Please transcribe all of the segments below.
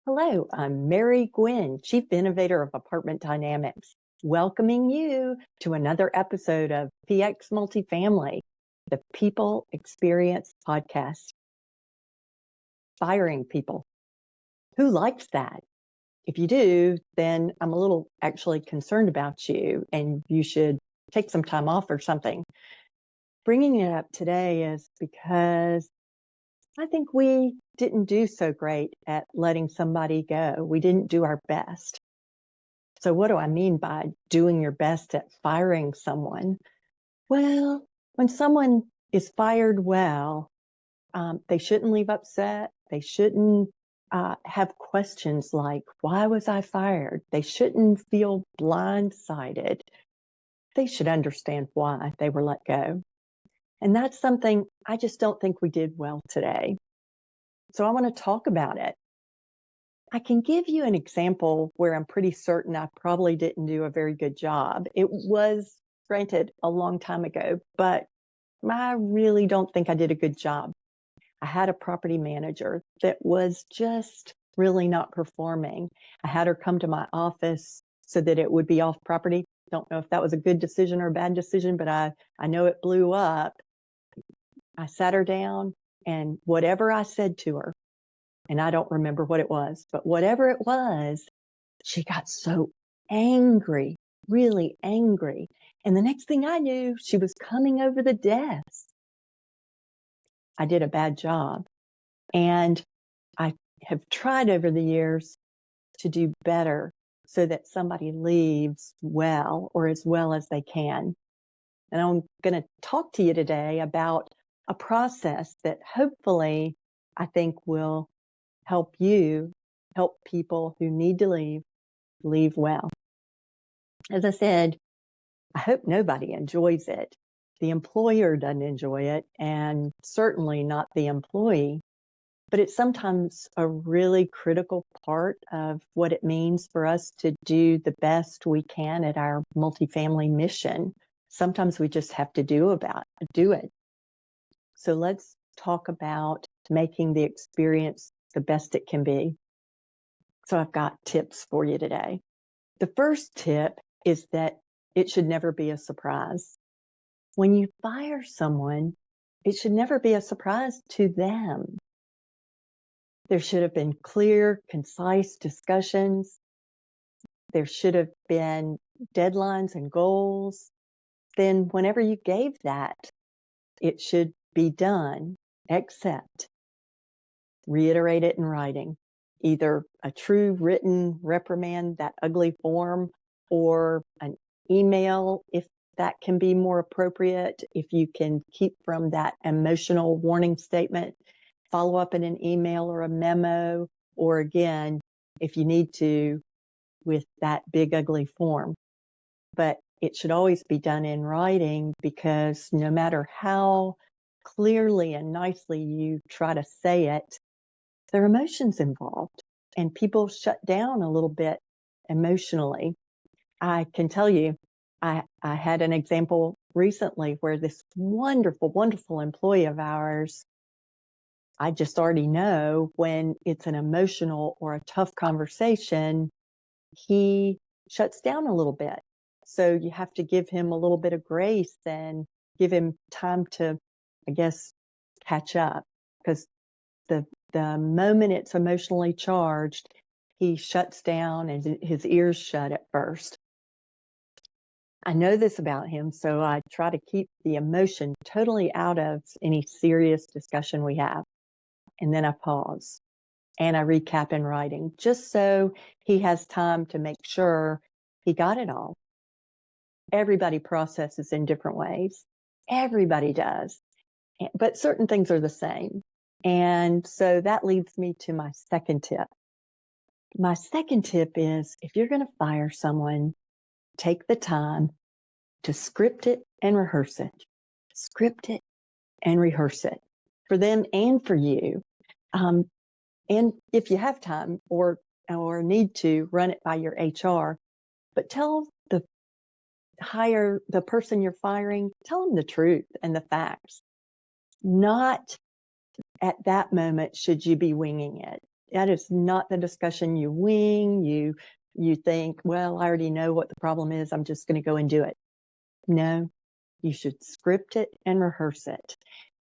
Hello, I'm Mary Gwyn, Chief Innovator of Apartment Dynamics, welcoming you to another episode of PX Multifamily, the People Experience Podcast. Firing people. Who likes that? If you do, then I'm a little actually concerned about you and you should take some time off or something. Bringing it up today is because I think we didn't do so great at letting somebody go. We didn't do our best. So what do I mean by doing your best at firing someone? Well, when someone is fired they shouldn't leave upset. They shouldn't have questions like, why was I fired? They shouldn't feel blindsided. They should understand why they were let go. And that's something I just don't think we did well today. So I want to talk about it. I can give you an example where I'm pretty certain I probably didn't do a very good job. It was, granted, a long time ago, but I really don't think I did a good job. I had a property manager that was just really not performing. I had her come to my office so that it would be off property. Don't know if that was a good decision or a bad decision, but I know it blew up. I sat her down, and whatever I said to her, and I don't remember what it was, but whatever it was, she got so angry, really angry. And the next thing I knew, she was coming over the desk. I did a bad job. And I have tried over the years to do better so that somebody leaves well or as well as they can. And I'm going to talk to you today about a process that hopefully I think will help you help people who need to leave well. As I said, I hope nobody enjoys it. The employer doesn't enjoy it, and certainly not the employee. But it's sometimes a really critical part of what it means for us to do the best we can at our multifamily mission. Sometimes we just have to do it. So let's talk about making the experience the best it can be. So I've got tips for you today. The first tip is that it should never be a surprise. When you fire someone, it should never be a surprise to them. There should have been clear, concise discussions. There should have been deadlines and goals. Then whenever you gave that, it should be done, except reiterate it in writing, either a true written reprimand, that ugly form, or an email if that can be more appropriate. If you can keep from that emotional warning statement, follow up in an email or a memo, or again, if you need to, with that big ugly form. But it should always be done in writing, because no matter how clearly and nicely you try to say it, there are emotions involved, and people shut down a little bit emotionally. I can tell you, I had an example recently where this wonderful, wonderful employee of ours, I just already know when it's an emotional or a tough conversation, he shuts down a little bit. So you have to give him a little bit of grace and give him time to, I guess, catch up, because the moment it's emotionally charged, he shuts down and his ears shut at first. I know this about him, so I try to keep the emotion totally out of any serious discussion we have. And then I pause and I recap in writing, just so he has time to make sure he got it all. Everybody processes in different ways. Everybody does. But certain things are the same. And so that leads me to my second tip. My second tip is, if you're going to fire someone, take the time to script it and rehearse it. Script it and rehearse it for them and for you. And if you have time or need to, run it by your HR, but tell the person you're firing, tell them the truth and the facts. Not at that moment should you be winging it. That is not the discussion you wing. You think, well, I already know what the problem is. I'm just going to go and do it. No, you should script it and rehearse it.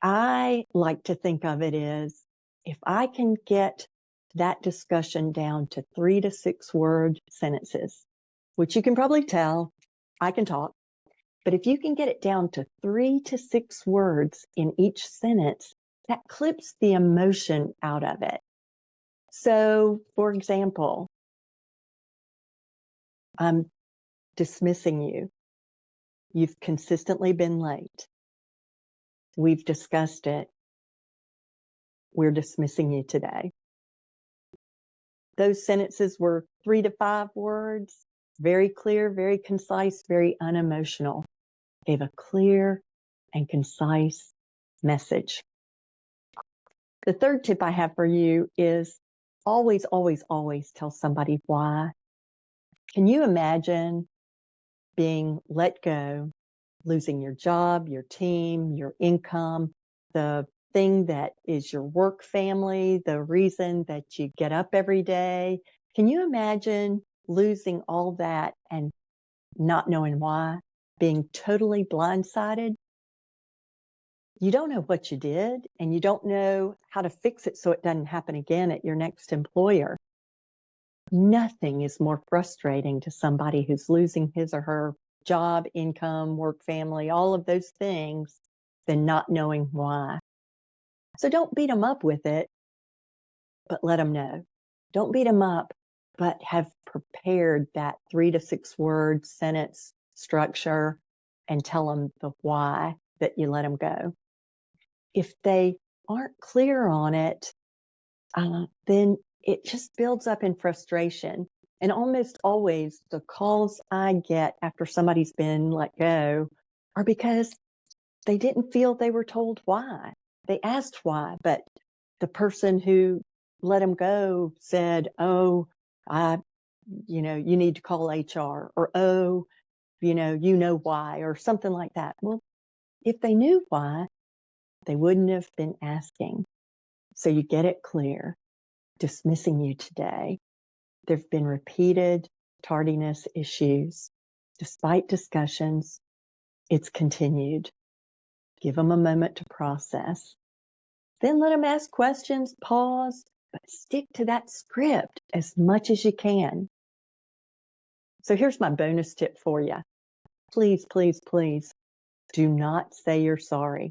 I like to think of it as if I can get that discussion down to 3 to 6 word sentences, which you can probably tell I can talk, but if you can get it down to 3 to 6 words in each sentence, that clips the emotion out of it. So, for example, I'm dismissing you. You've consistently been late. We've discussed it. We're dismissing you today. Those sentences were 3 to 5 words, very clear, very concise, very unemotional. Gave a clear and concise message. The third tip I have for you is always, always, always tell somebody why. Can you imagine being let go, losing your job, your team, your income, the thing that is your work family, the reason that you get up every day? Can you imagine losing all that and not knowing why, being totally blindsided? You don't know what you did, and you don't know how to fix it so it doesn't happen again at your next employer. Nothing is more frustrating to somebody who's losing his or her job, income, work, family, all of those things than not knowing why. So don't beat them up with it, but let them know. Don't beat them up, but have prepared that 3 to 6 word sentence structure and tell them the why that you let them go. If they aren't clear on it, then it just builds up in frustration. And almost always the calls I get after somebody's been let go are because they didn't feel they were told why. They asked why, but the person who let them go said, oh, you need to call HR, or, oh, you know why, or something like that. Well, if they knew why, they wouldn't have been asking. So you get it clear. Dismissing you today. There have been repeated tardiness issues. Despite discussions, it's continued. Give them a moment to process. Then let them ask questions, pause, but stick to that script as much as you can. So here's my bonus tip for you. Please, please, please do not say you're sorry.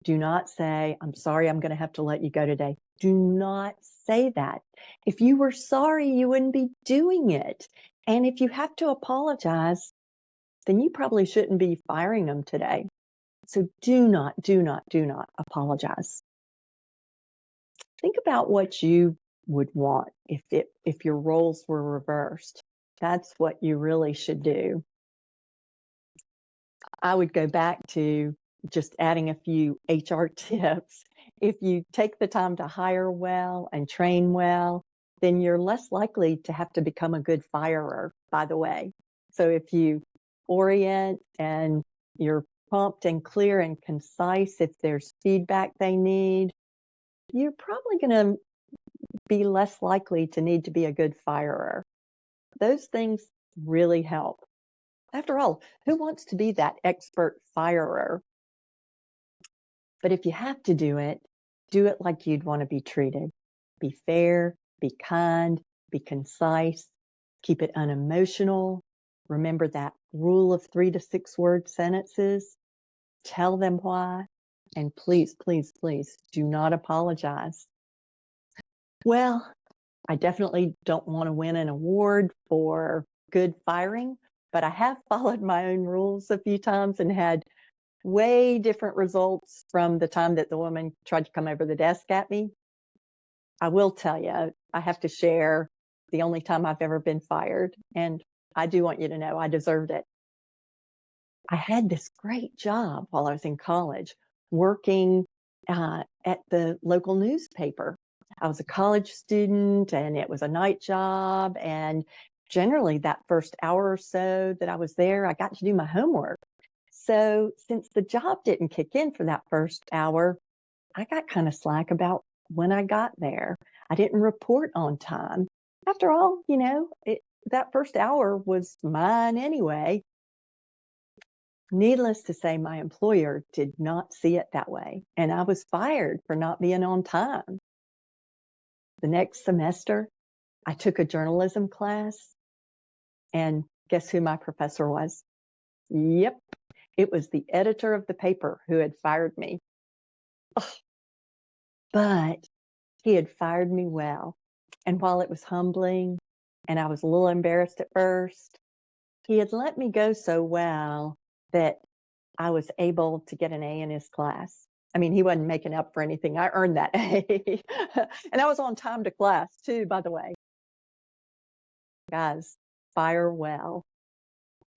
Do not say, I'm sorry, I'm going to have to let you go today. Do not say that. If you were sorry, you wouldn't be doing it. And if you have to apologize, then you probably shouldn't be firing them today. So do not apologize. Think about what you would want if your roles were reversed. That's what you really should do. I would go back to just adding a few HR tips. If you take the time to hire well and train well, then you're less likely to have to become a good firer, by the way. So if you orient and you're prompt and clear and concise, if there's feedback they need, you're probably going to be less likely to need to be a good firer. Those things really help. After all, who wants to be that expert firer? But if you have to do it like you'd want to be treated. Be fair, be kind, be concise, keep it unemotional. Remember that rule of 3 to 6 word sentences. Tell them why. And please, please, please do not apologize. Well, I definitely don't want to win an award for good firing, but I have followed my own rules a few times and had way different results from the time that the woman tried to come over the desk at me. I will tell you, I have to share the only time I've ever been fired, and I do want you to know I deserved it. I had this great job while I was in college working at the local newspaper. I was a college student and it was a night job. And generally, that first hour or so that I was there, I got to do my homework. So since the job didn't kick in for that first hour, I got kind of slack about when I got there. I didn't report on time. After all, that first hour was mine anyway. Needless to say, my employer did not see it that way, and I was fired for not being on time. The next semester, I took a journalism class, and guess who my professor was? Yep, it was the editor of the paper who had fired me. Ugh. But he had fired me well. And while it was humbling and I was a little embarrassed at first, he had let me go so well that I was able to get an A in his class. I mean, he wasn't making up for anything. I earned that A. And I was on time to class too, by the way. Guys, fire well.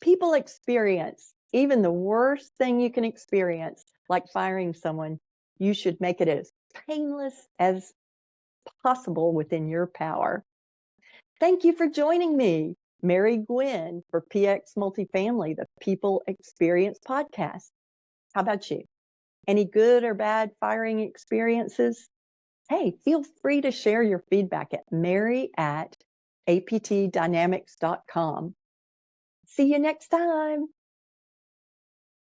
People experience even the worst thing you can experience, like firing someone. You should make it as painless as possible within your power. Thank you for joining me, Mary Gwyn, for PX Multifamily, the People Experience Podcast. How about you? Any good or bad firing experiences? Hey, feel free to share your feedback at mary@aptdynamics.com. See you next time.